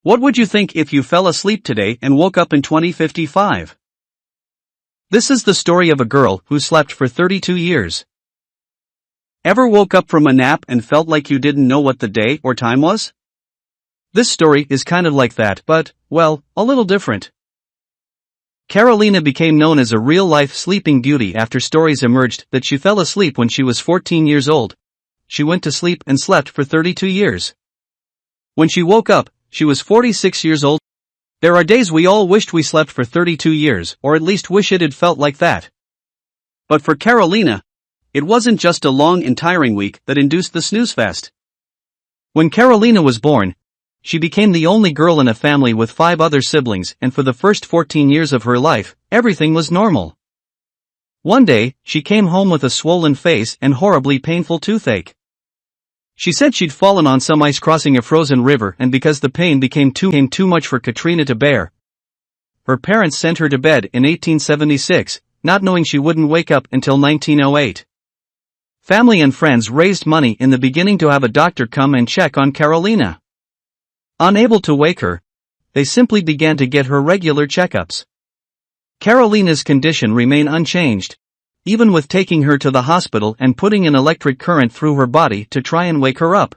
What would you think if you fell asleep today and woke up in 2055? This is the story of a girl who slept for 32 years. Ever woke up from a nap and felt like you didn't know what the day or time was? This story is kind of like that, but, well, a little different. Karolina became known as a real-life sleeping beauty after stories emerged that she fell asleep when she was 14 years old. She went to sleep and slept for 32 years. When she woke up, she was 46 years old. There are days we all wished we slept for 32 years, or at least wish it had felt like that. But for Karolina, it wasn't just a long and tiring week that induced the snooze fest. When Karolina was born, she became the only girl in a family with 5 other siblings, and for the first 14 years of her life, everything was normal. One day, she came home with a swollen face and horribly painful toothache. She said she'd fallen on some ice crossing a frozen river, and because the pain became too much for Katrina to bear, her parents sent her to bed in 1876, not knowing she wouldn't wake up until 1908. Family and friends raised money in the beginning to have a doctor come and check on Karolina. Unable to wake her, they simply began to get her regular checkups. Karolina's condition remained unchanged, even with taking her to the hospital and putting an electric current through her body to try and wake her up.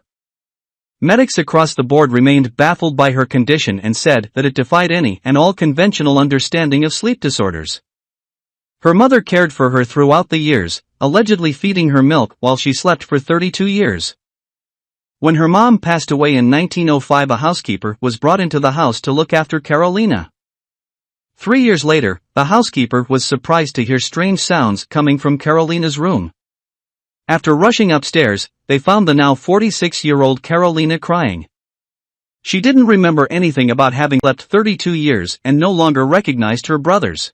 Medics across the board remained baffled by her condition and said that it defied any and all conventional understanding of sleep disorders. Her mother cared for her throughout the years, allegedly feeding her milk while she slept for 32 years. When her mom passed away in 1905, a housekeeper was brought into the house to look after Karolina. 3 years later, the housekeeper was surprised to hear strange sounds coming from Karolina's room. After rushing upstairs, they found the now 46-year-old Karolina crying. She didn't remember anything about having slept 32 years and no longer recognized her brothers.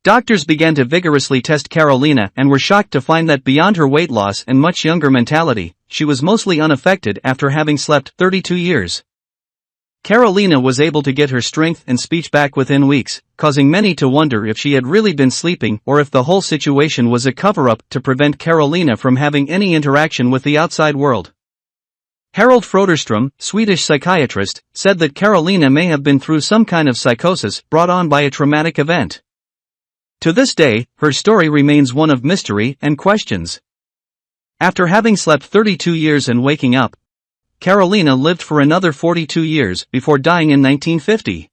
Doctors began to vigorously test Karolina and were shocked to find that beyond her weight loss and much younger mentality, she was mostly unaffected after having slept 32 years. Karolina was able to get her strength and speech back within weeks, causing many to wonder if she had really been sleeping or if the whole situation was a cover-up to prevent Karolina from having any interaction with the outside world. Harold Froderstrom, Swedish psychiatrist, said that Karolina may have been through some kind of psychosis brought on by a traumatic event. To this day, her story remains one of mystery and questions. After having slept 32 years and waking up, Karolina lived for another 42 years before dying in 1950.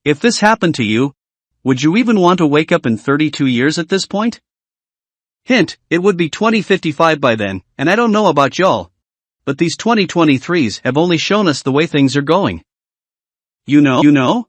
If this happened to you, would you even want to wake up in 32 years at this point? Hint, it would be 2055 by then, and I don't know about y'all, but these 2023s have only shown us the way things are going. You know?